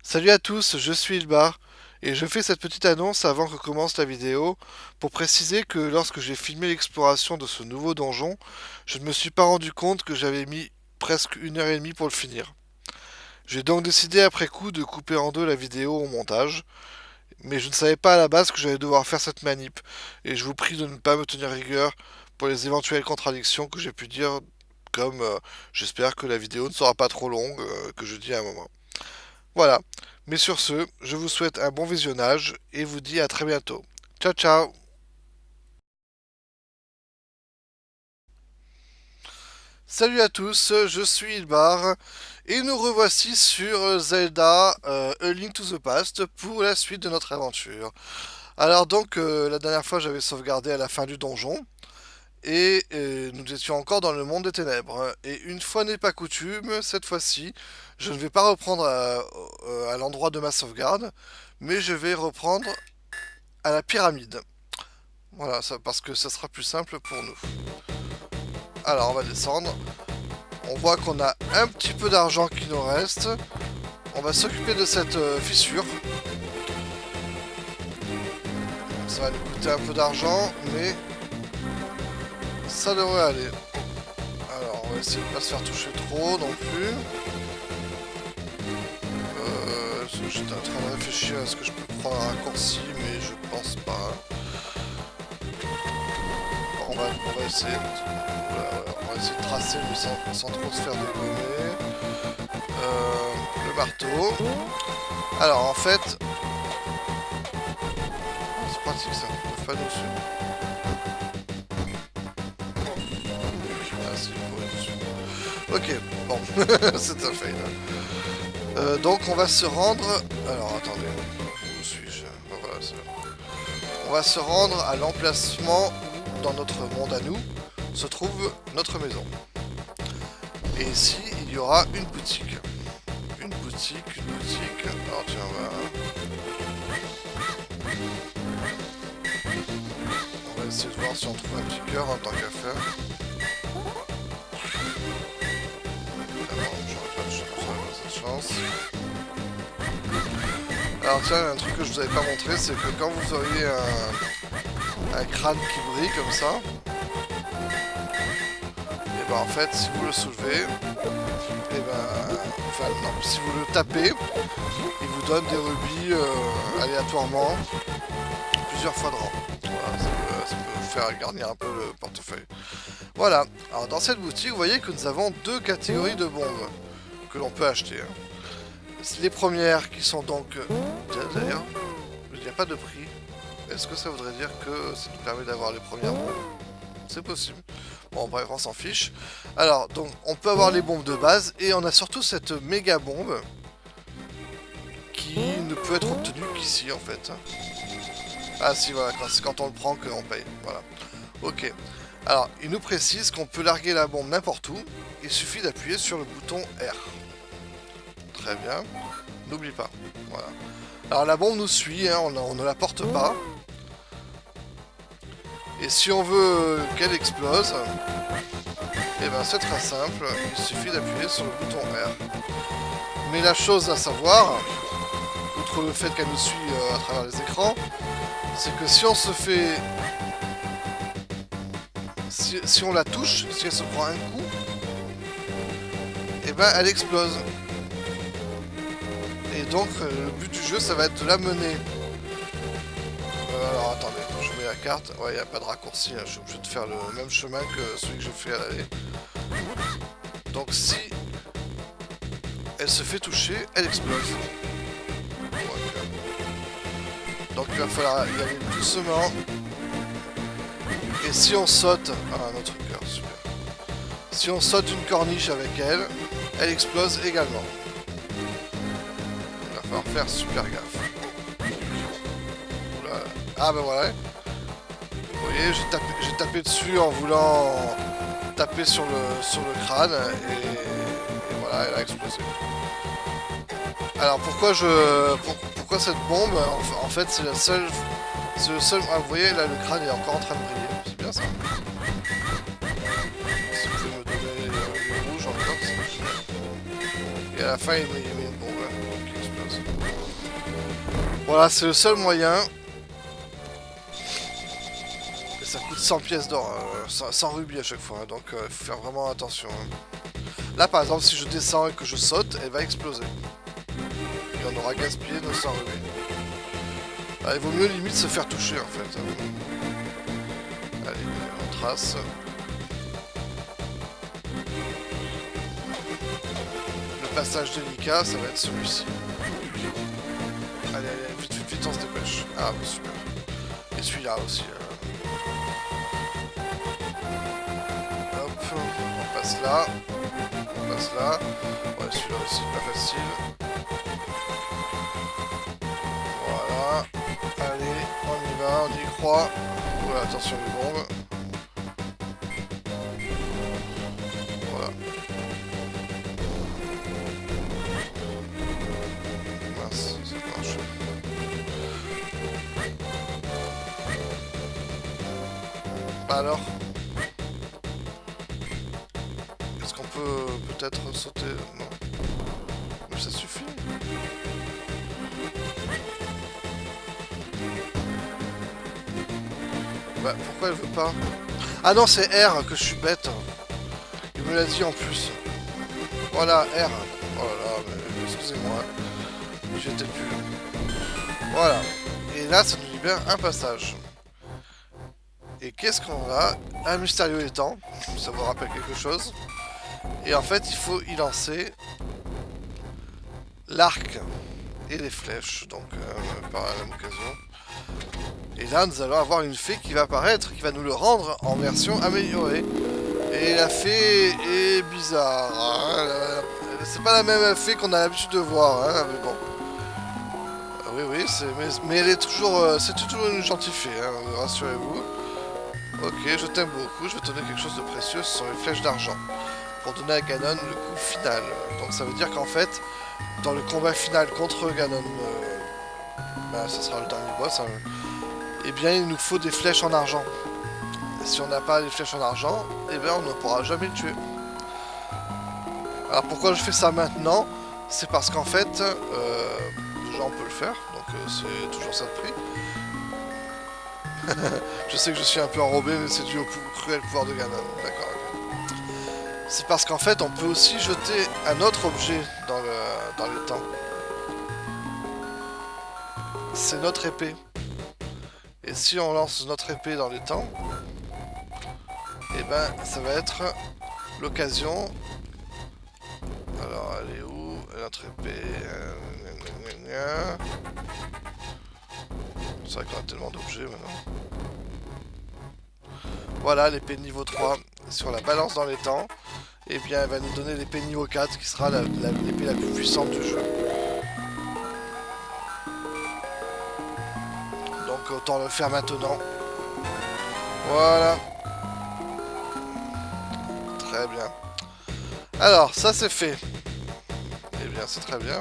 Salut à tous, je suis Ilbar et je fais cette petite annonce avant que commence la vidéo pour préciser que lorsque j'ai filmé l'exploration de ce nouveau donjon, je ne me suis pas rendu compte que j'avais mis presque 1 heure et demie pour le finir. J'ai donc décidé après coup de couper en deux la vidéo au montage, mais je ne savais pas à la base que j'allais devoir faire cette manip et je vous prie de ne pas me tenir rigueur pour les éventuelles contradictions que j'ai pu dire comme j'espère que la vidéo ne sera pas trop longue que je dis à un moment. Voilà. Mais sur ce, je vous souhaite un bon visionnage et vous dis à très bientôt. Ciao ciao. Salut à tous, je suis Ilbar et nous revoici sur Zelda A Link to the Past pour la suite de notre aventure. Alors donc la dernière fois j'avais sauvegardé à la fin du donjon et nous étions encore dans le monde des ténèbres. Et une fois n'est pas coutume, cette fois-ci, je ne vais pas reprendre à l'endroit de ma sauvegarde, mais je vais reprendre à la pyramide. Voilà, ça, parce que ça sera plus simple pour nous. Alors, on va descendre. On voit qu'on a un petit peu d'argent qui nous reste. On va s'occuper de cette fissure. Ça va nous coûter un peu d'argent, mais ça devrait aller. Alors, on va essayer de ne pas se faire toucher trop non plus. J'étais en train de réfléchir à ce que je peux prendre un raccourci, mais je pense pas. On va essayer de tracer mais sans trop se faire dégommer. Le marteau. Alors en fait, c'est pratique ça, on peut pas nous suivre. Ah si, il faut dessus. Ok, bon, c'est un fail. Donc on va se rendre... Alors attendez, où suis-je? Voilà, on va se rendre à l'emplacement où, dans notre monde à nous, se trouve notre maison. Et ici, il y aura une boutique. Une boutique. Alors tiens, on va essayer de voir si on trouve un petit cœur en tant qu'à faire. J'aurais pas cette chance. Alors tiens, un truc que je vous avais pas montré, c'est que quand vous auriez un crâne qui brille comme ça, et ben en fait, si vous le soulevez, et ben, enfin non, si vous le tapez, il vous donne des rubis aléatoirement, plusieurs fois de rang. Voilà, ça peut vous faire garnir un peu le portefeuille. Voilà, alors dans cette boutique, vous voyez que nous avons deux catégories de bombes que l'on peut acheter. Les premières qui sont donc... D'ailleurs, il n'y a pas de prix. Est-ce que ça voudrait dire que ça nous permet d'avoir les premières bombes? C'est possible. Bon, bref, on s'en fiche. Alors, donc, on peut avoir les bombes de base et on a surtout cette méga bombe qui ne peut être obtenue qu'ici, en fait. Ah si, voilà, c'est quand on le prend qu'on paye. Voilà. Ok. Alors, il nous précise qu'on peut larguer la bombe n'importe où. Il suffit d'appuyer sur le bouton R. Très bien. N'oublie pas. Voilà. Alors la bombe nous suit, hein, on ne la porte pas. Et si on veut qu'elle explose, et ben c'est très simple, il suffit d'appuyer sur le bouton R. Mais la chose à savoir, outre le fait qu'elle nous suit à travers les écrans, c'est que si on se fait... Si on la touche, si elle se prend un coup, et ben elle explose. Et donc le but du jeu ça va être de la mener. Alors attendez, je mets la carte. Ouais, il n'y a pas de raccourci, hein. Je suis obligé de faire le même chemin que celui que j'ai fait à l'aller. Donc si elle se fait toucher, elle explose. Donc il va falloir y aller doucement. Et si on saute... Ah, un autre cœur, super. Si on saute une corniche avec elle, elle explose également. Il va falloir faire super gaffe. Oula. Ah bah voilà. Vous voyez, j'ai tapé dessus en voulant taper sur le crâne et voilà, elle a explosé. Alors pourquoi cette bombe? En fait, c'est la seule... C'est le seul... Ah, vous voyez, là, le crâne est encore en train de briller. C'est bien ça. Si vous pouvez me donner le rouge encore, c'est... Et à la fin, il met une bombe qui explose. Voilà, c'est le seul moyen. Et ça coûte 100 pièces d'or, 100 rubis à chaque fois, hein, donc il faut faire vraiment attention. Hein. Là par exemple, si je descends et que je saute, elle va exploser. Et on aura gaspillé nos 100 rubis. Ah, il vaut mieux limite se faire toucher en fait. Allez, on trace. Le passage délicat, ça va être celui-ci. Allez, allez, vite, vite, vite, on se dépêche. Ah, bah, super. Et celui-là aussi. Hop, on passe là. On passe là. Ouais, celui-là aussi, pas facile. Voilà. Allez, on y va, on y croit. Oula, attention les bombes. Voilà. Mince, ça marche. Bah alors, est-ce qu'on peut peut-être sauter? Non. Mais ça suffit. Bah pourquoi elle veut pas? Ah non, c'est R que je suis bête. Il me l'a dit en plus. Voilà, R. Oh là là, mais excusez-moi. J'étais plus. Voilà. Et là, ça nous libère un passage. Et qu'est-ce qu'on a? Un mystérieux étang. Ça vous rappelle quelque chose. Et en fait, il faut y lancer l'arc et les flèches. Donc, par la même occasion. Et là, nous allons avoir une fée qui va apparaître, qui va nous le rendre en version améliorée. Et la fée est bizarre. Hein, c'est pas la même fée qu'on a l'habitude de voir. Hein, mais bon. Oui, oui, mais elle est toujours, c'est toujours une gentille fée, hein, rassurez-vous. Ok, je t'aime beaucoup, je vais te donner quelque chose de précieux, ce sont les flèches d'argent. Pour donner à Ganon le coup final. Donc ça veut dire qu'en fait, dans le combat final contre Ganon, bah, ça sera le dernier boss, hein, eh bien il nous faut des flèches en argent. Et si on n'a pas les flèches en argent, eh bien on ne pourra jamais le tuer. Alors pourquoi je fais ça maintenant? C'est parce qu'en fait, déjà on peut le faire, donc c'est toujours ça de prix. Je sais que je suis un peu enrobé, mais c'est dû au cruel pouvoir de Ganon. D'accord. C'est parce qu'en fait, on peut aussi jeter un autre objet dans le temps. C'est notre épée. Et si on lance notre épée dans les temps, et ben, ça va être l'occasion. Alors, elle est où? Notre épée. C'est vrai qu'on a tellement d'objets maintenant. Voilà, l'épée niveau 3. Si on la balance dans les temps, et bien elle va nous donner l'épée niveau 4 qui sera l'épée la plus puissante du jeu. Donc autant le faire maintenant. Voilà. Très bien. Alors, ça c'est fait. Eh bien, c'est très bien.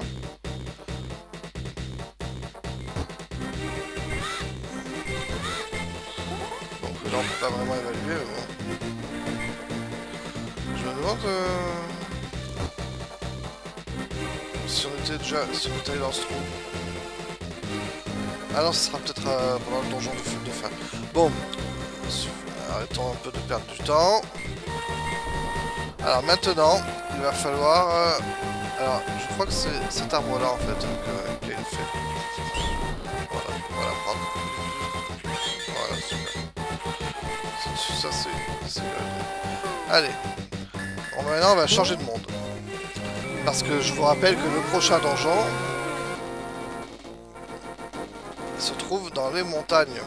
Donc là, on peut pas vraiment évaluer, mais bon. Je me demande si on était déjà allé dans ce trou. Ah non, ce sera peut-être pendant le donjon de fin. Bon, arrêtons un peu de perdre du temps. Alors maintenant, il va falloir... alors, je crois que c'est cet arbre-là en fait qui a une fée. Voilà, on va la prendre. Voilà, super. Ça c'est... Allez. Bon, maintenant on va changer de monde. Parce que je vous rappelle que le prochain donjon se trouve dans les montagnes.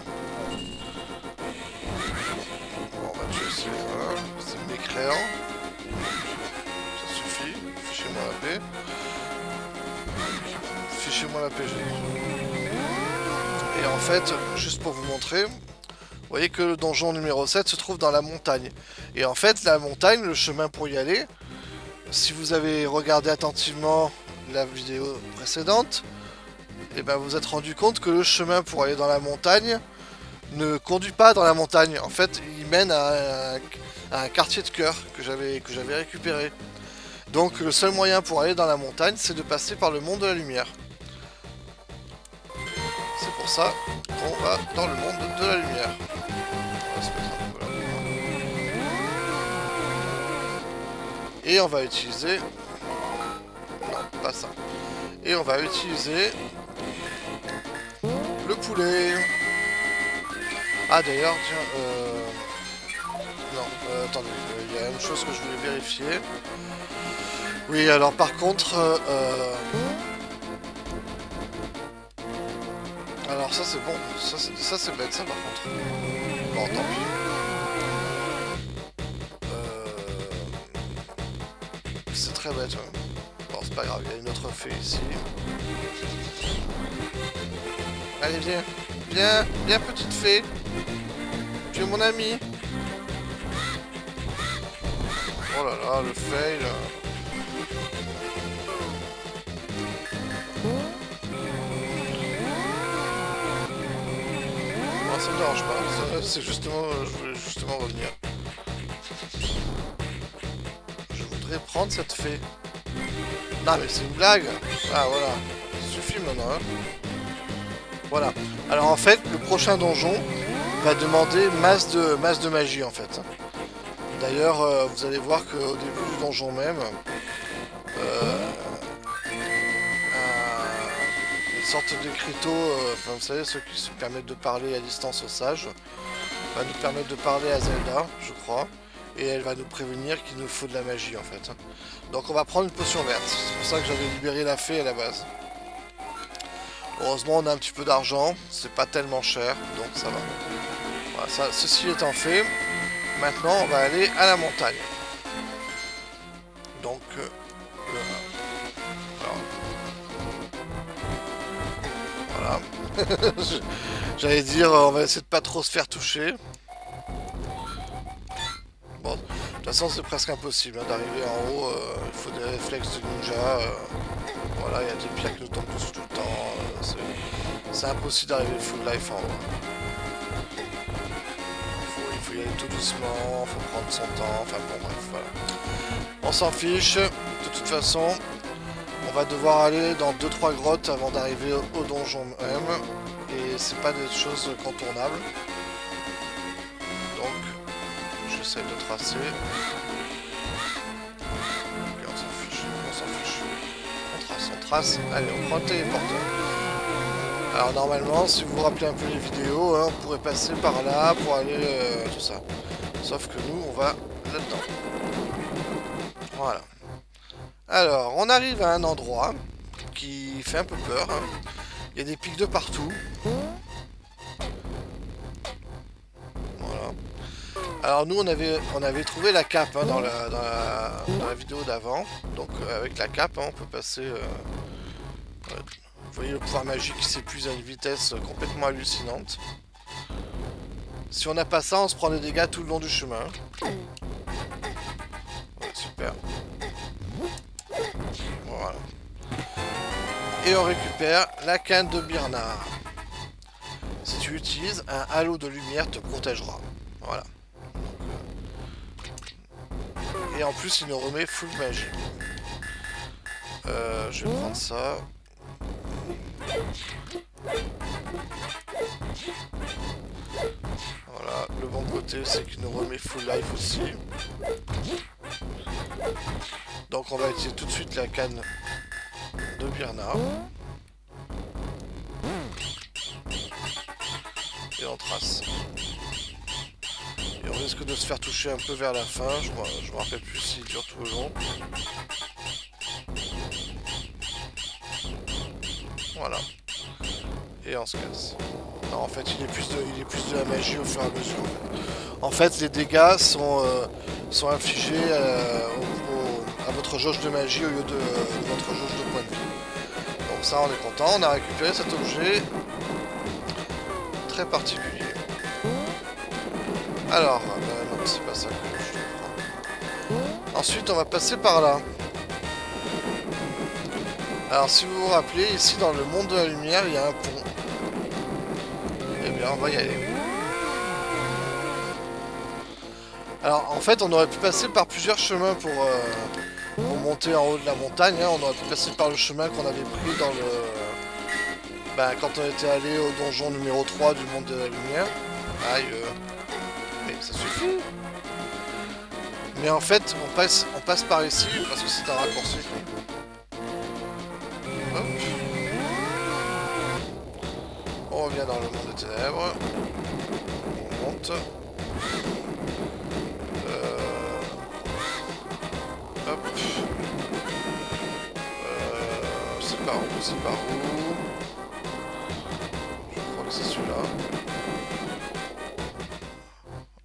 Bon, on va tuer ces mécréants. Ça suffit. Fichez-moi la paix. Fichez-moi la paix, j'ai dit. Et en fait, juste pour vous montrer, vous voyez que le donjon numéro 7 se trouve dans la montagne. Et en fait, la montagne, le chemin pour y aller, si vous avez regardé attentivement la vidéo précédente, et ben vous êtes rendu compte que le chemin pour aller dans la montagne ne conduit pas dans la montagne. En fait, il mène à un quartier de cœur que j'avais récupéré. Donc le seul moyen pour aller dans la montagne, c'est de passer par le monde de la lumière. C'est pour ça qu'on va dans le monde de la lumière. On va se mettre un peu là. Et on va utiliser... Non, pas ça. Et on va utiliser... le poulet. Ah d'ailleurs, tiens... Non, attendez, il y a une chose que je voulais vérifier. Oui, alors par contre... Alors ça c'est bon, ça c'est bête ça par contre. Bon, tant pis. C'est très bête. Ouais. Bon, c'est pas grave, il y a une autre fée ici. Allez, viens. Viens, viens petite fée. Tu es mon ami. Oh là là, le fail. Non, ça me dérange pas. C'est justement, je voulais justement revenir. Je voudrais prendre cette fée. Non mais c'est une blague. Ah voilà, ça suffit maintenant. Hein. Voilà. Alors en fait, le prochain donjon va demander masse de magie en fait. D'ailleurs, vous allez voir qu'au début du donjon même, une sorte d'écriteau, enfin vous savez, ceux qui se permettent de parler à distance aux sages, va nous permettre de parler à Zelda, je crois, et elle va nous prévenir qu'il nous faut de la magie en fait. Donc on va prendre une potion verte, c'est pour ça que j'avais libéré la fée à la base. Heureusement on a un petit peu d'argent, c'est pas tellement cher, donc ça va. Voilà, ça, ceci étant fait, maintenant on va aller à la montagne. Donc voilà. J'allais dire on va essayer de pas trop se faire toucher. Bon, de toute façon c'est presque impossible hein, d'arriver en haut, il faut des réflexes de ninja. Voilà, il y a des pierres qui nous tombent dessus tout le temps. C'est impossible d'arriver full life en haut. Il faut y aller tout doucement, il faut prendre son temps, enfin bon bref, voilà. On s'en fiche, de toute façon, on va devoir aller dans 2-3 grottes avant d'arriver au donjon même, et c'est pas des choses contournables. Donc, j'essaie de tracer. Ok, on s'en fiche, on s'en fiche. On trace, allez, on prend le téléporteur. Alors normalement, si vous vous rappelez un peu les vidéos, hein, on pourrait passer par là pour aller tout ça. Sauf que nous, on va là-dedans. Voilà. Alors, on arrive à un endroit qui fait un peu peur. Hein. Il y a des pics de partout. Voilà. Alors nous, on avait trouvé la cape hein, dans la vidéo d'avant. Donc avec la cape, hein, on peut passer... vous voyez le pouvoir magique qui s'épuise à une vitesse complètement hallucinante. Si on n'a pas ça, on se prend des dégâts tout le long du chemin. Ouais, super. Voilà. Et on récupère la canne de Birnar. Si tu utilises, un halo de lumière te protégera. Voilà. Et en plus, il nous remet full magie. Je vais prendre ça. Voilà, le bon côté c'est qu'il nous remet full life aussi. Donc on va utiliser tout de suite la canne de Birnar. Et on trace. Et on risque de se faire toucher un peu vers la fin, je me rappelle plus s'il dure tout le long. Voilà. Et on se casse. Non, en fait, il est plus de la magie au fur et à mesure. En fait, les dégâts sont infligés à votre jauge de magie au lieu de votre jauge de points de vie. Donc ça, on est content. On a récupéré cet objet très particulier. Alors, non, c'est pas ça que je prends. Ensuite, on va passer par là. Alors, si vous vous rappelez, ici, dans le monde de la lumière, il y a un pont. Eh bien, on va y aller. Alors, en fait, on aurait pu passer par plusieurs chemins pour monter en haut de la montagne. Hein. On aurait pu passer par le chemin qu'on avait pris Bah, quand on était allé au donjon numéro 3 du monde de la lumière. Aïe, mais ça suffit. Mais en fait, on passe par ici parce que c'est un raccourci. Hop. On revient dans le monde des ténèbres. On monte. Hop. C'est par où? C'est par où? Je crois que c'est celui-là.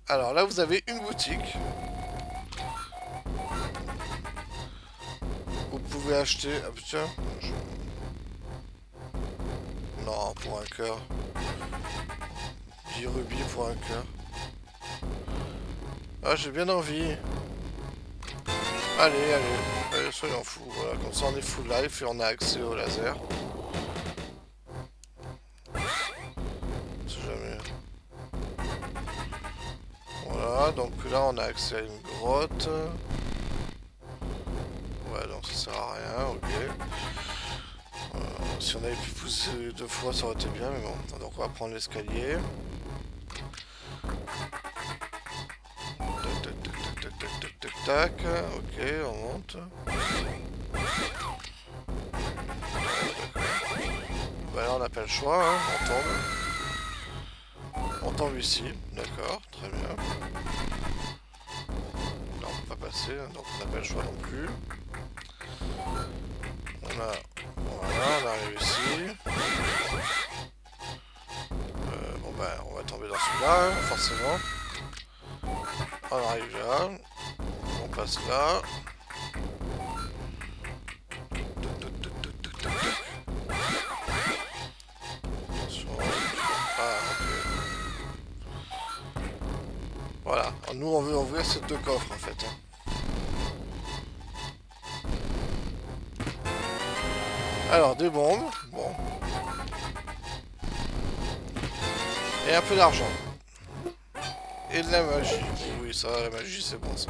Alors là, vous avez une boutique. Vous pouvez acheter... Ah putain. Non, pour un cœur. 10 rubis pour un cœur. Ah, j'ai bien envie. Allez, soyons fous. Voilà, comme ça on est full life et on a accès au laser. Si jamais. Voilà, donc là on a accès à une grotte. Ouais, donc ça sert à rien, ok. Si on avait pu pousser 2 fois, ça aurait été bien, mais bon. Donc on va prendre l'escalier. Tac, ok, on monte. Bah là on n'a pas le choix, hein, on tombe. On tombe ici, d'accord, très bien. Là on peut pas passer, donc on n'a pas le choix non plus. Voilà, on arrive ici. Bon bah on va tomber dans celui-là, hein, forcément. On arrive là. On passe là. Attention. Ah, ok. Voilà. Nous, on veut ouvrir ces 2 coffres, en fait. Alors, des bombes. Bon. Et un peu d'argent. Et de la magie. Oui, ça, la magie, c'est bon, ça.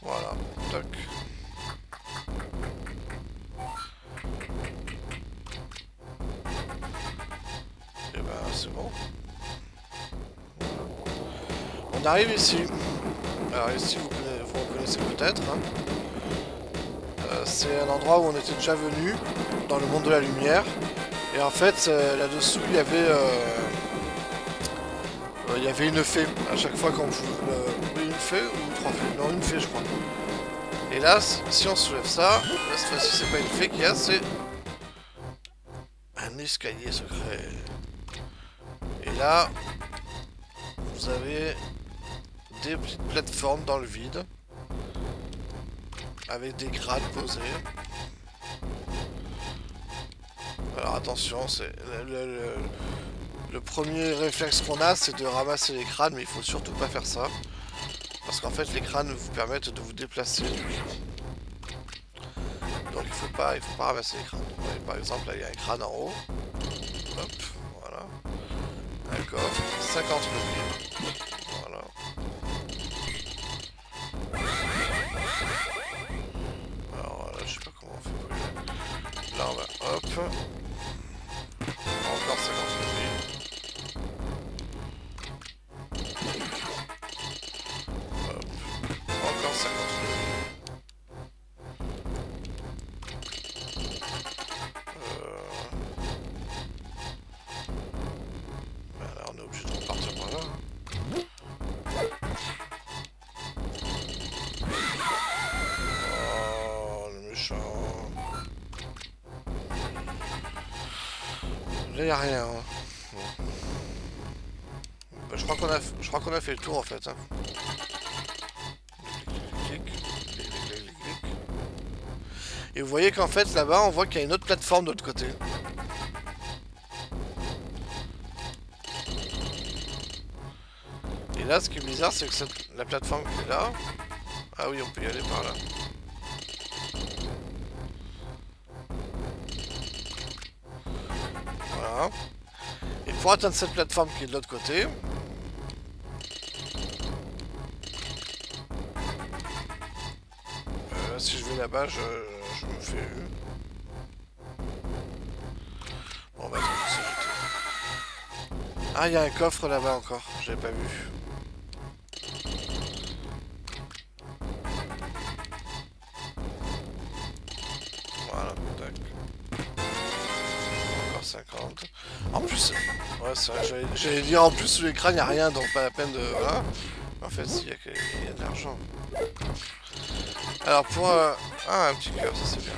Voilà. Tac. Et ben, c'est bon. On arrive ici. Alors ici, vous reconnaissez peut-être. Hein. C'est un endroit où on était déjà venu, dans le monde de la lumière. Et en fait, là-dessous, il y avait une fée. À chaque fois qu'on pouvait... une fée ou 3 fées? Non, une fée, je crois. Et là, si on soulève ça, là, cette fois-ci, c'est pas une fée qu'il y a, c'est... un escalier secret. Et là, vous avez des petites plateformes dans le vide. Avec des crânes posés. Alors attention, c'est le premier réflexe qu'on a, c'est de ramasser les crânes, mais il faut surtout pas faire ça. Parce qu'en fait, les crânes vous permettent de vous déplacer. Donc il faut pas ramasser les crânes. Ouais, par exemple, là, il y a un crâne en haut. Hop, voilà. Un coffre, 50 rubis. Voilà. Alors là, je sais pas comment on fait pour lui. Là, on va, hop. Encore 50 rubis. Hop. Encore 50 rubis. Ben là, on est obligé de repartir par là. Oh, le méchant. Là, y a rien. Hein. Bon. Ben, je crois qu'on a fait le tour en fait. Hein. Et vous voyez qu'en fait là-bas on voit qu'il y a une autre plateforme de l'autre côté. Et là ce qui est bizarre c'est que la plateforme qui est là... Ah oui on peut y aller par là. Voilà. Et pour atteindre cette plateforme qui est de l'autre côté... si je vais là-bas je me fais... Bon Ah, il y a un coffre là-bas encore, j'avais pas vu. Voilà, tac. Encore 50. En plus, ouais, c'est vrai, j'allais dire en plus sous l'écran, il n'y a rien, donc pas la peine de. Voilà. En fait, il y a de l'argent. Alors pour... Ah, un petit cœur, ça c'est bien.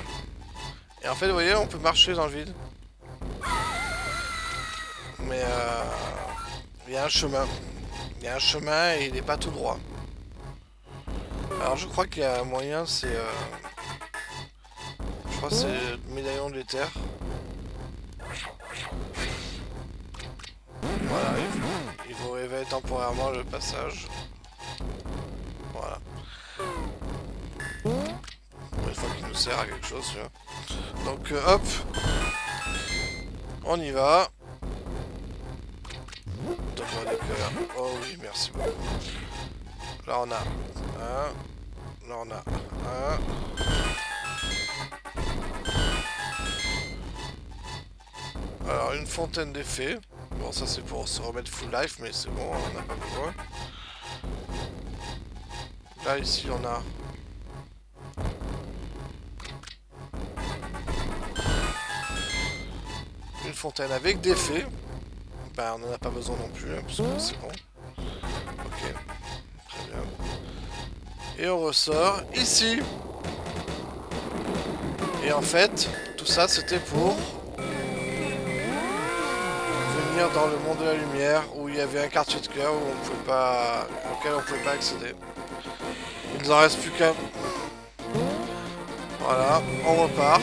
Et en fait, vous voyez, on peut marcher dans le vide. Mais il y a un chemin. Il y a un chemin et il n'est pas tout droit. Alors je crois qu'il y a un moyen, c'est... Je crois que c'est le médaillon de l'éther. Voilà, il vous réveille temporairement le passage. Voilà. Une fois qu'il nous sert à quelque chose, tu vois. Donc hop, on y va. Donne-moi des cœurs. Oh oui, merci beaucoup. Là on a un. Là on a un. Alors une fontaine d'effets. Bon, ça c'est pour se remettre full life, mais c'est bon, on n'a pas besoin. Là ici on a... une fontaine avec des fées. Ben on n'en a pas besoin non plus, hein, parce que c'est bon. Ok, très bien. Et on ressort ici. Et en fait, tout ça c'était pour venir dans le monde de la lumière, où il y avait un quartier de cœur où on pouvait pas, auquel on pouvait pas accéder. Il nous en reste plus qu'un. Voilà, on repart.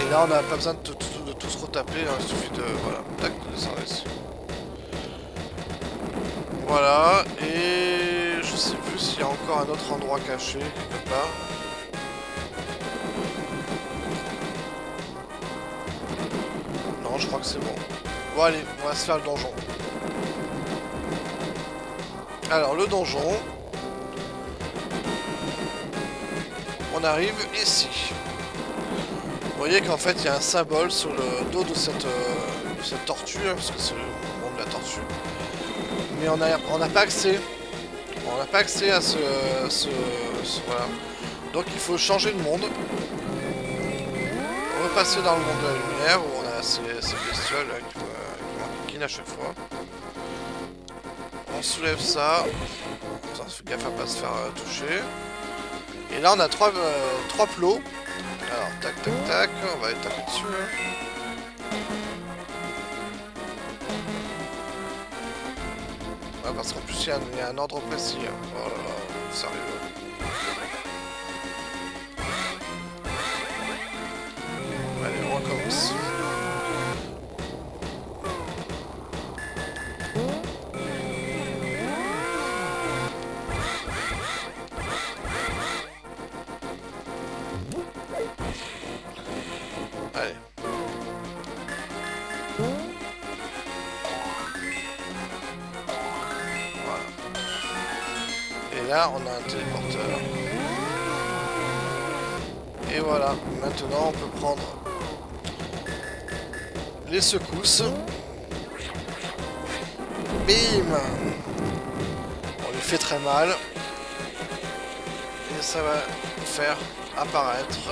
Et là on n'a pas besoin de tout se retaper, hein, il suffit de... Voilà, tac, de descendre ici. Voilà, et je sais plus s'il y a encore un autre endroit caché quelque part. Non, je crois que c'est bon. Bon allez, on va se faire le donjon. Alors le donjon. On arrive ici. Vous voyez qu'en fait il y a un symbole sur le dos de cette tortue, hein, parce que c'est le monde de la tortue. Mais on n'a pas accès. On n'a pas accès à ce voilà. Donc il faut changer de monde. Repasser dans le monde de la lumière où on a ces bestioles là, qui m'enquiquinent à chaque fois. On soulève ça. On fait gaffe à pas se faire toucher. Et là on a trois plots. Alors tac tac tac, on va aller taper dessus. Ouais, parce qu'en plus il y a un ordre précis. Hein. Oh là là, sérieux. Allez, on recommence. Allez. Voilà. Et là, on a un téléporteur. Et voilà. Maintenant, on peut prendre les secousses. Bim! On lui fait très mal. Et ça va faire apparaître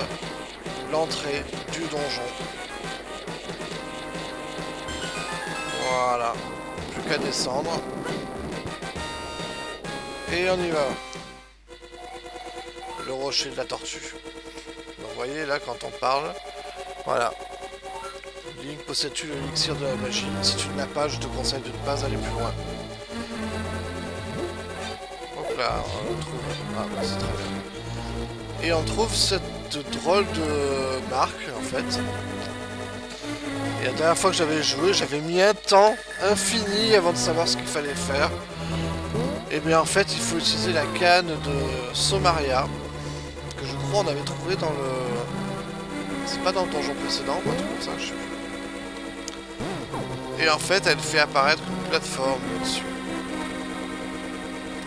l'entrée du donjon. Voilà. Plus qu'à descendre. Et on y va. Le rocher de la tortue. Donc vous voyez là quand on parle. Voilà. Link, possèdes-tu l'élixir de la magie? Si tu ne l'as pas, je te conseille de ne pas aller plus loin. Hop là, on trouve... Ah bah c'est très bien. Et on trouve cette drôle de marque en fait. Et la dernière fois que j'avais joué, j'avais mis un temps infini avant de savoir ce qu'il fallait faire. Et bien en fait, il faut utiliser la canne de Somaria, que je crois on avait trouvé dans le... C'est pas dans le donjon précédent, ou un truc comme ça, je sais plus. Et en fait, elle fait apparaître une plateforme dessus.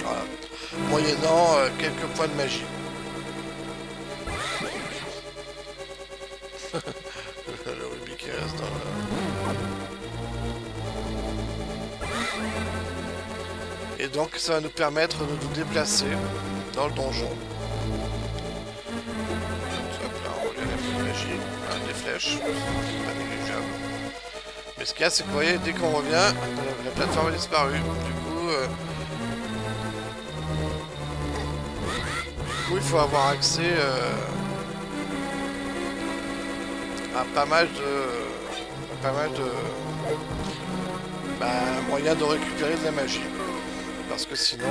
Voilà. Moyennant quelques points de magie. Le rubis qui reste dans le... Et donc ça va nous permettre de nous déplacer dans le donjon. Hop là, on relève un peu de magie, des flèches, pas négligeable. Mais ce qu'il y a, c'est que vous voyez, dès qu'on revient, la plateforme a disparu. Du coup, il faut avoir accès à pas mal de moyens de récupérer de la magie. Parce que sinon,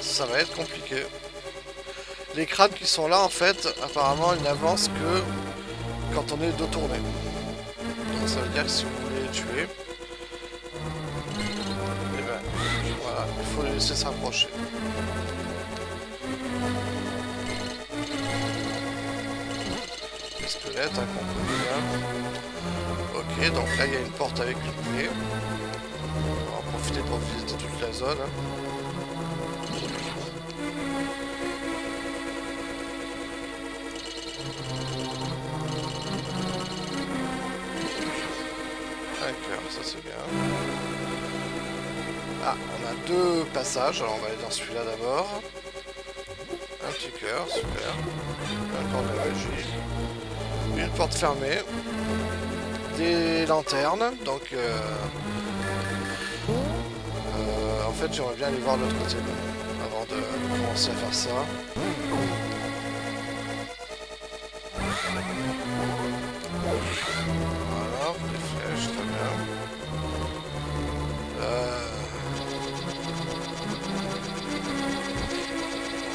ça va être compliqué. Les crânes qui sont là, en fait, apparemment, ils n'avancent que quand on est dos tourné. Donc ça veut dire que si vous voulez les tuer, eh ben, voilà, il faut les laisser s'approcher. Les squelettes, hein, qu'on connaît bien. Ok, donc là il y a une porte avec une clé. On va en profiter pour visiter toute la zone. D'accord, ça c'est bien. Ah, on a deux passages, alors on va aller dans celui-là d'abord. Un petit cœur, super. Encore de la magie. Une porte fermée. Des lanternes, donc en fait j'aimerais bien aller voir de l'autre côté avant de commencer à faire ça. Voilà, des flèches, très bien.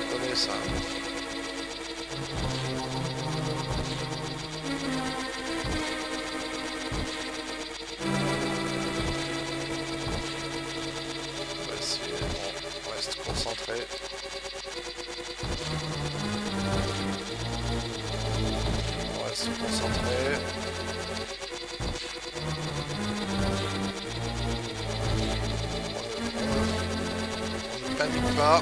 On connaît ça. On reste concentré. On reste concentré. On ne panique pas.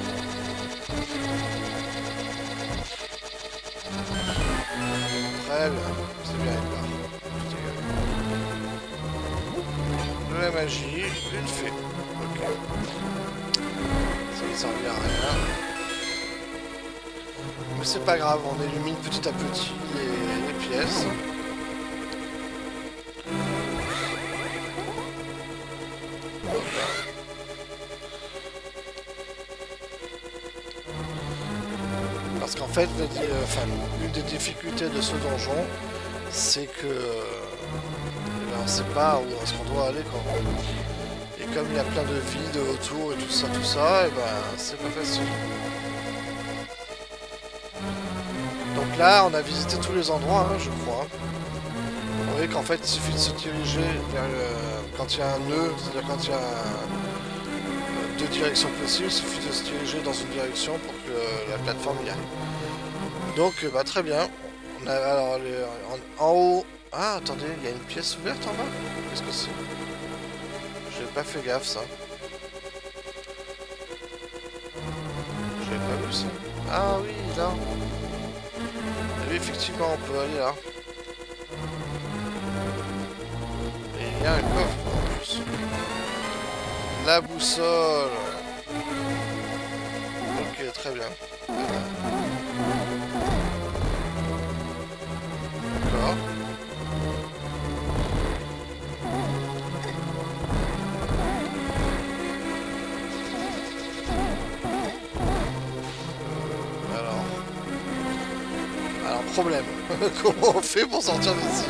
Très bien. C'est bien, il part. De la magie, une fée. Ok. Ça ne servira à rien. Mais c'est pas grave, on illumine petit à petit les pièces. Parce qu'en fait, une des difficultés de ce donjon, c'est que on ne sait pas où est-ce qu'on doit aller quand même. Et comme il y a plein de vides autour et tout ça, et ben c'est pas facile. Donc là, on a visité tous les endroits, hein, je crois. Vous voyez qu'en fait, il suffit de se diriger vers quand il y a un nœud, c'est-à-dire quand il y a deux directions possibles, il suffit de se diriger dans une direction pour que la plateforme y aille. Donc, très bien. On a alors en haut. Ah, attendez, il y a une pièce ouverte en bas. Qu'est-ce que c'est? J'ai pas fait gaffe, ça. J'avais pas vu ça. Ah oui, là. Et oui, effectivement, on peut aller là. Et il y a un coffre en plus. La boussole. Ok, très bien. D'accord. Alors problème. Comment on fait pour sortir d'ici?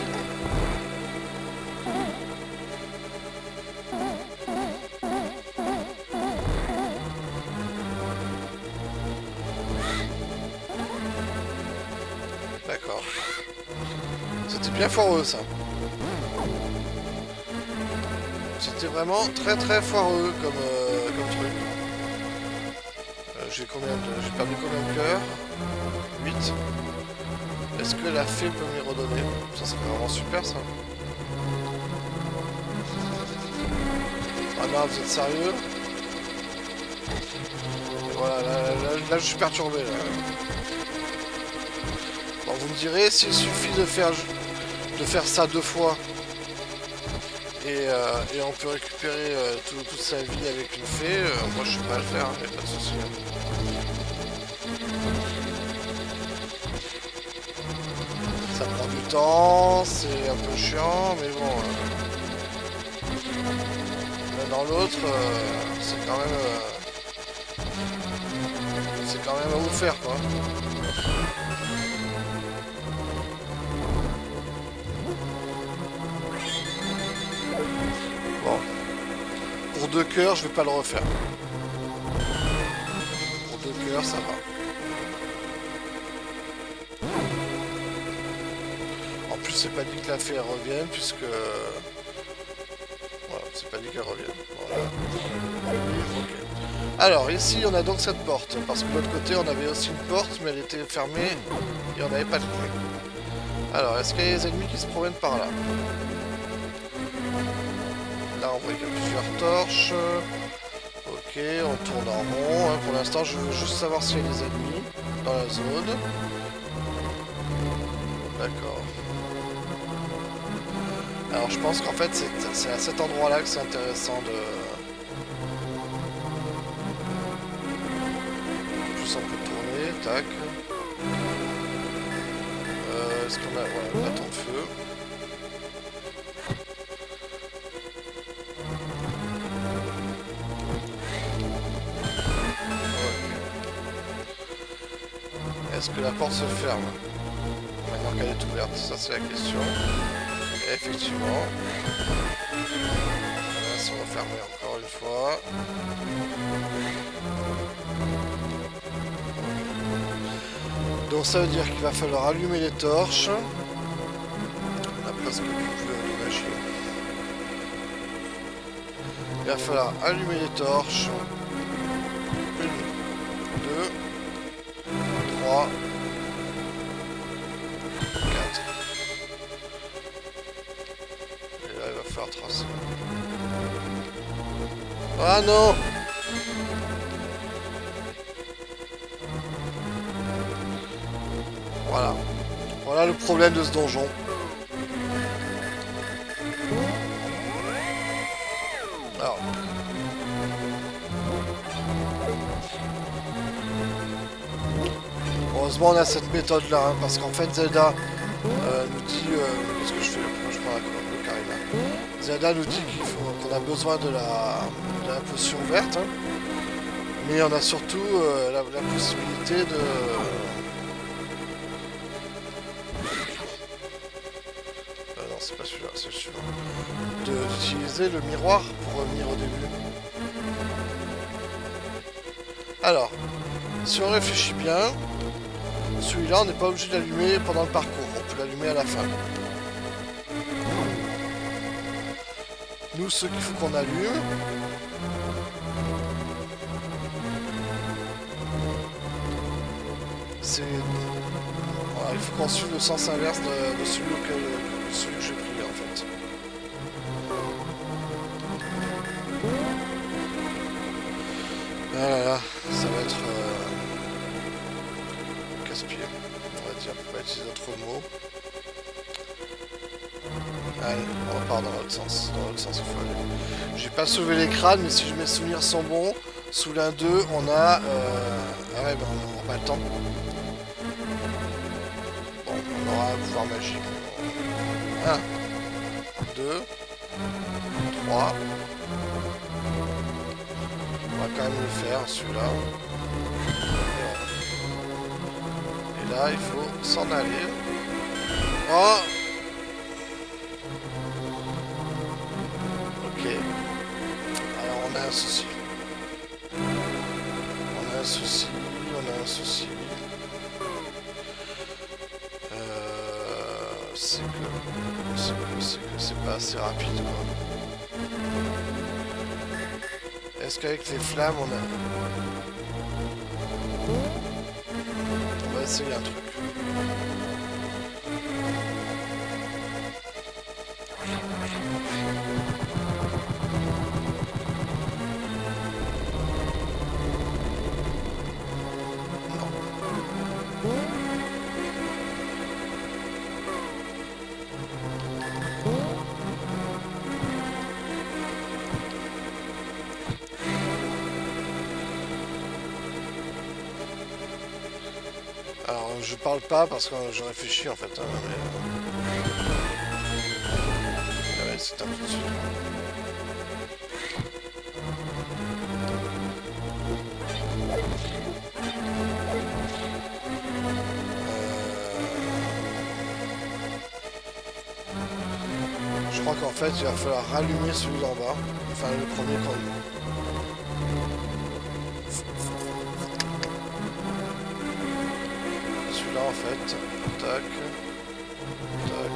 D'accord. C'était bien foireux ça. C'était vraiment très foireux comme truc. J'ai perdu combien de cœurs? 8. Est-ce que la fée peut m'y redonner? Ça serait vraiment super ça. Ah non, vous êtes sérieux? Et voilà, là je suis perturbé là. Bon, vous me direz, s'il suffit de faire ça 2 fois, et on peut récupérer toute sa vie avec une fée, moi je suis prêt à le faire, hein, y a pas de souci. Ça prend du temps, c'est un peu chiant, mais bon. L'un dans l'autre, c'est quand même à vous faire quoi. Bon. Pour 2 cœurs, je vais pas le refaire. Pour 2 cœurs, ça va. En plus, c'est pas dit que la fée elle revienne, puisque... Voilà, c'est pas dit qu'elle revienne. Voilà. Ok. Alors, ici, on a donc cette porte, parce que de l'autre côté, on avait aussi une porte, mais elle était fermée, et on n'avait pas de clé. Alors, est-ce qu'il y a des ennemis qui se promènent par là? Là, on voit qu'il y a plusieurs torches. Ok, on tourne en rond. Pour l'instant, je veux juste savoir s'il y a des ennemis dans la zone. D'accord. Alors, je pense qu'en fait, c'est à cet endroit-là que c'est intéressant de... En plus, on peut tourner. Tac. Est-ce qu'on a... Ouais, un bâton de feu. Est-ce que la porte se ferme maintenant qu'elle est ouverte? Ça c'est la question. Et effectivement. Là, c'est refermé encore une fois. Donc ça veut dire qu'il va falloir allumer les torches. On a presque plus de magie. Il va falloir allumer les torches. 1, 2, 3, 4. Et là, il va falloir tracer. Ah non! Voilà. Voilà le problème de ce donjon. Alors. Heureusement on a cette méthode là, hein, parce qu'en fait Zelda nous dit... qu'est-ce que je fais? Pourquoi je prends le carré là? Zelda nous dit qu'on a besoin de la potion verte. Hein, mais on a surtout la possibilité de... non, c'est pas celui-là, c'est le suivant. D'utiliser le miroir pour revenir au début. Alors, si on réfléchit bien, celui-là, on n'est pas obligé de l'allumer pendant le parcours. On peut l'allumer à la fin. Nous, ce qu'il faut qu'on allume... c'est... Voilà, il faut qu'on suive le sens inverse de celui que j'ai pris, en fait. Ah là là, ça va être... casse-pied. On va dire, on peut pas utiliser d'autres mots. Allez, on repart dans l'autre sens. Dans l'autre sens, il faut aller. J'ai pas soulevé les crânes, mais si mes souvenirs sont bons, sous l'un d'eux, on a... Ah ouais, ben on n'a pas le temps. Bon, on aura un pouvoir magique. 1, 2, 3. On va quand même le faire, celui-là. Et là, il faut s'en aller. Oh! Ok. Alors, on a un souci. On a un souci. C'est que c'est pas assez rapide, quoi. Est-ce qu'avec les flammes, on va essayer un truc. je parle pas parce que je réfléchis en fait. Hein, mais... ouais, c'est un tout de suite. Je crois qu'en fait il va falloir rallumer celui d'en bas. Enfin le premier quand même. Celui-là en fait. Tac. Tac.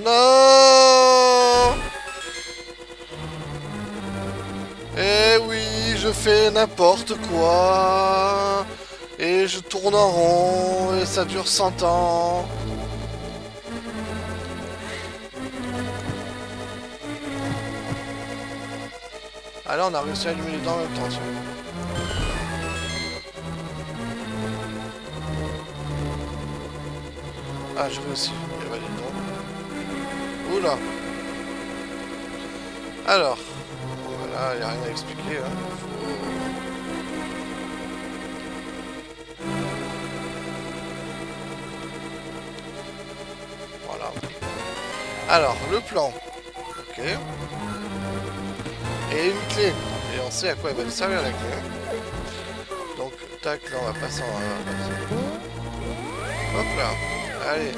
Non! Eh oui, je fais n'importe quoi. Et je tourne en rond et ça dure 100 ans. Ah là, on a réussi à allumer les dents en même temps, tiens. Ah, j'ai réussi. Eh ben, dis donc. Oula. Alors. Voilà, il n'y a rien à expliquer. Hein. Voilà. Alors, le plan. Ok. Et une clé. Et on sait à quoi elle va nous servir la clé. Donc, tac, là, on va passer en... hop là. Allez.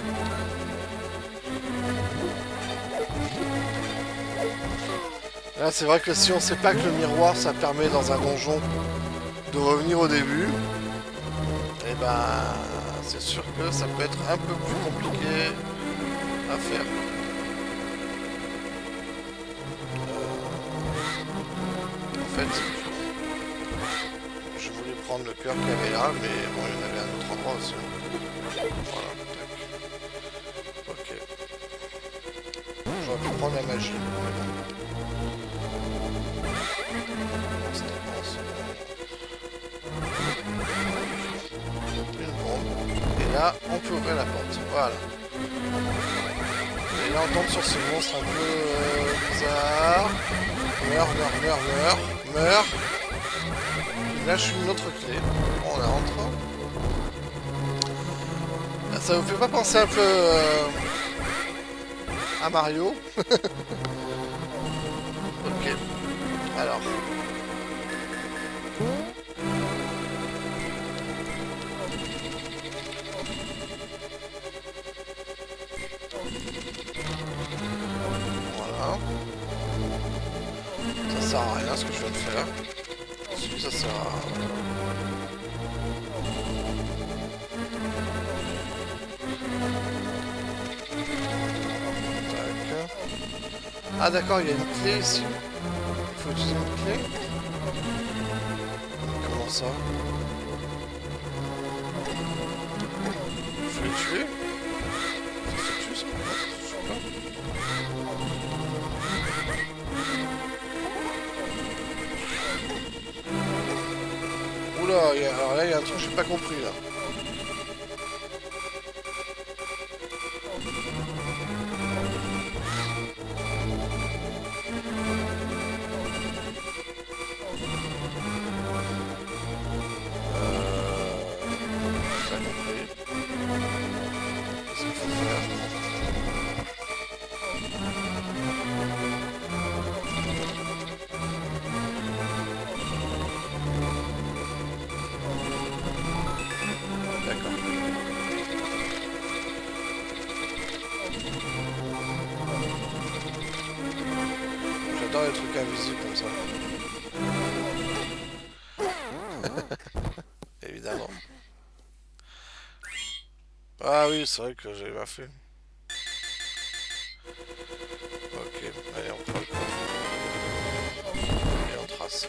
Là, c'est vrai que si on sait pas que le miroir, ça permet dans un donjon de revenir au début, et ben, c'est sûr que ça peut être un peu plus compliqué à faire. En fait, je voulais prendre le cœur qu'il y avait là, mais bon, il y en avait un autre endroit aussi. Voilà, tac. Ok. J'aurais pu prendre la magie. Et là, on peut ouvrir la porte. Voilà. Et là, on tombe sur ce monstre un peu bizarre. Meurs, meurs, meurs, meurs, meurs. Il lâche une autre clé. On la rentre. Ça vous fait pas penser un peu à Mario? Ok. Alors. Voilà. Ça sert à rien ce que je viens de faire. Ça sert à... Ah d'accord, il y a une clé ici. Il faut utiliser une clé. Comment ça? Il faut les tuer? Ça se tue ça? Non, ça se tue pas. Oula, alors là il y a un truc que j'ai pas compris là. J'adore les trucs invisibles comme ça. Évidemment. Ah oui, c'est vrai que j'avais pas fait. Ok, allez, on prend le coffre. Et on trace.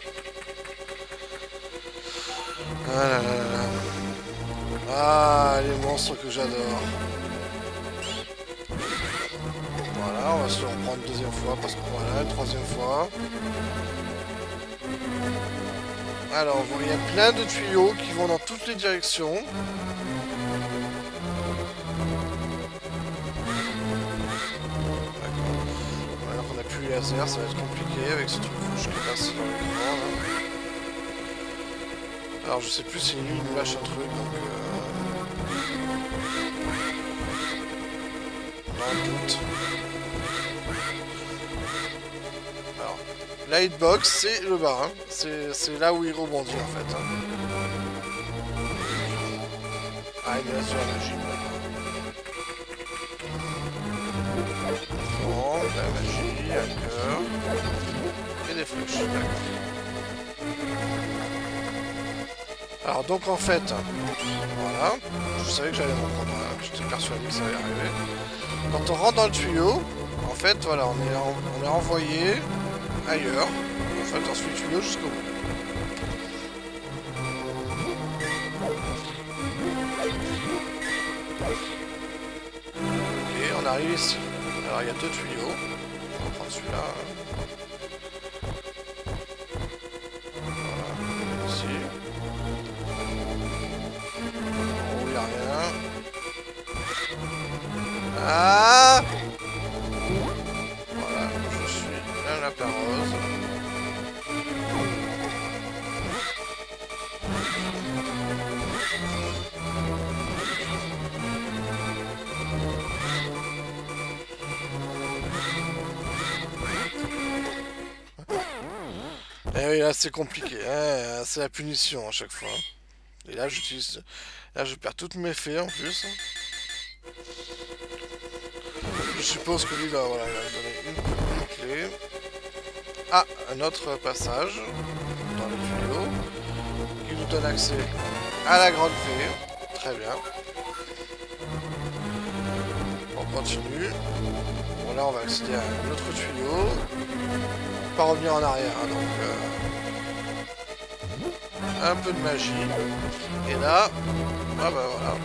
Ah là là là là. Ah, les monstres que j'adore. Voilà, on va se reprendre une deuxième fois parce que voilà, une troisième fois. Alors, il y a plein de tuyaux qui vont dans toutes les directions. D'accord. Alors qu'on a pu laser, ça va être compliqué avec ce truc rouge qui passe dans l'écran là. Alors je sais plus si lui il nous lâche un truc donc on a un doute. Alors la hitbox c'est le bas, hein. C'est là où il rebondit en fait. Hein. Ah il est là sur la magie. Bon, la magie, un cœur. Et des flèches, d'accord. Alors donc en fait, voilà, je savais que j'allais m'en prendre un, j'étais persuadé que ça allait arriver. Quand on rentre dans le tuyau, en fait, voilà, on est envoyé ailleurs. En fait, on suit le tuyau jusqu'au bout. Ok, on arrive ici. Alors il y a 2 tuyaux. On va prendre celui-là. Voilà, ici. Oh, il n'y a rien. Ah! Voilà, je suis un lapin rose. Et oui, là c'est compliqué, hein, c'est la punition à chaque fois. Et là j'utilise... Là je perds toutes mes fées en plus. Je suppose que lui va, voilà, il va me donner une clé. Ah, un autre passage dans les tuyaux qui nous donne accès à la grande fée. Très bien. On continue. Bon là on va accéder à un autre tuyau. Pas revenir en arrière, hein, donc un peu de magie. Et là, ah bah voilà.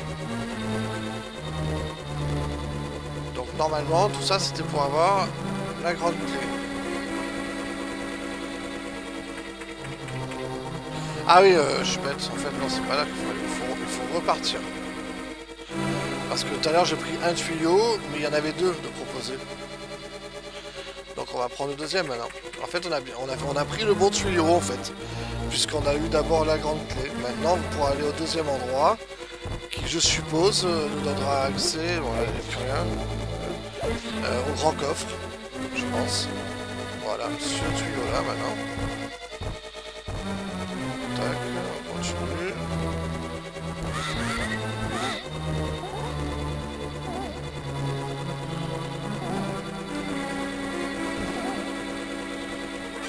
Donc normalement tout ça c'était pour avoir la grande clé. Ah oui, je suis bête, en fait non c'est pas là qu'il faut aller, il faut repartir. Parce que tout à l'heure j'ai pris un tuyau, mais il y en avait 2 de proposés. Donc on va prendre le deuxième maintenant. En fait on a pris le bon tuyau en fait. Puisqu'on a eu d'abord la grande clé. Maintenant vous pourrez aller au deuxième endroit. Qui je suppose nous donnera accès, bon là il n'y a plus rien. Au grand coffre, je pense. Voilà, ce tuyau là maintenant. Tac, on continue.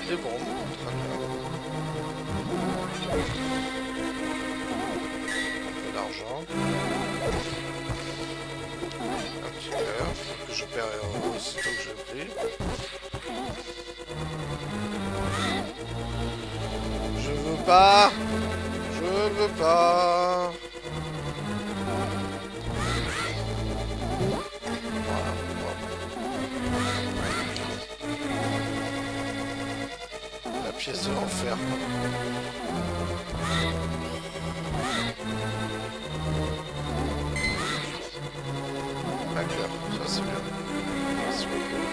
Des bombes, très bien. Un peu d'argent. Un petit cœur que je perds aussitôt que j'ai pris. Je veux pas. Je veux pas. Voilà, bon. La pièce de l'enfer. Un cœur, ça c'est bien. Merci beaucoup.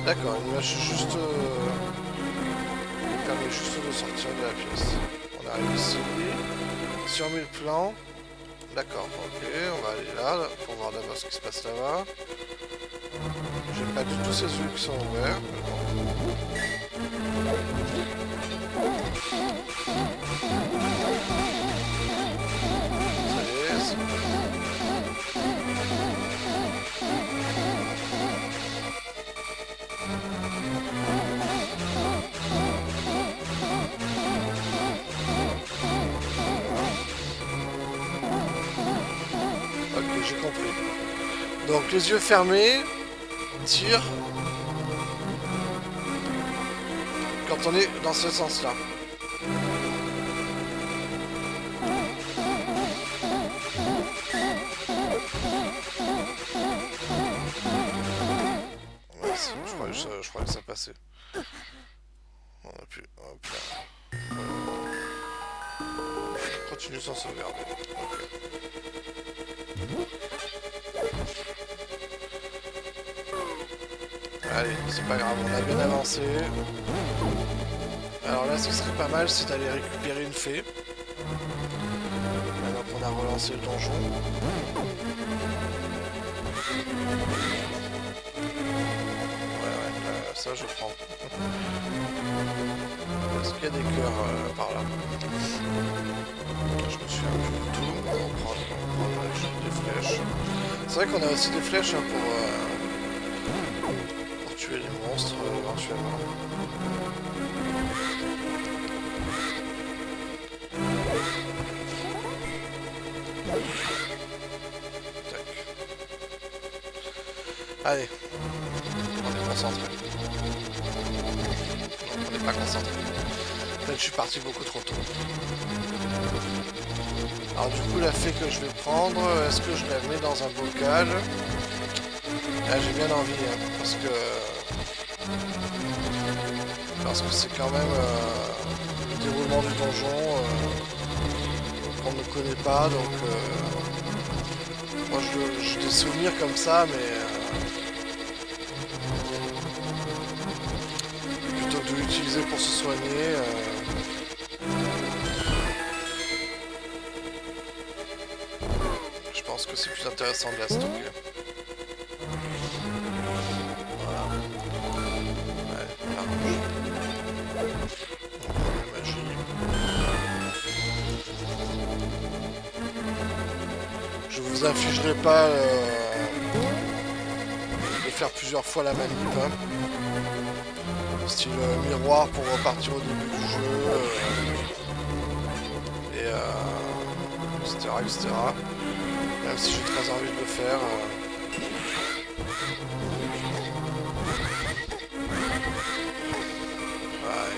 D'accord, il me lâche juste... il permet juste de sortir de la pièce. On arrive ici. Si on met le plan... D'accord, ok, on va aller là pour voir d'abord ce qui se passe là-bas. J'ai pas du tout ces yeux qui sont ouverts. Ça y est, c'est bon. Ok, j'ai compris. Donc les yeux fermés, tire quand on est dans ce sens-là. Ouais, je crois que ça passait. On a pu... Hop là. Continue sans sauvegarder. Okay. Allez, c'est pas grave, on a bien avancé. Alors là, ce qui serait pas mal, c'est d'aller récupérer une fée. Maintenant qu'on a relancé le donjon. Ouais, ça je prends. Est-ce qu'il y a des cœurs par là? Je me souviens plus du tout. On va prendre des flèches. C'est vrai qu'on a aussi des flèches hein, pour tuer les monstres éventuellement. Tac. Allez, on est concentré. Non, on n'est pas concentré. Peut-être je suis parti beaucoup trop tôt. Alors du coup la fée que je vais prendre, est-ce que je la mets dans un bocal? Là j'ai bien envie hein, parce que c'est quand même le déroulement du donjon qu'on ne connaît pas, donc moi j'ai des souvenirs comme ça, mais plutôt que de l'utiliser pour se soigner. Je pense que c'est plus intéressant de la stocker. Voilà. Ouais, la rouge. On prend la magie. Je vous infligerai pas de faire plusieurs fois la manip. Hein. Style miroir pour repartir au début du jeu. Etc. etc. Même si j'ai très envie de le faire. Ouais,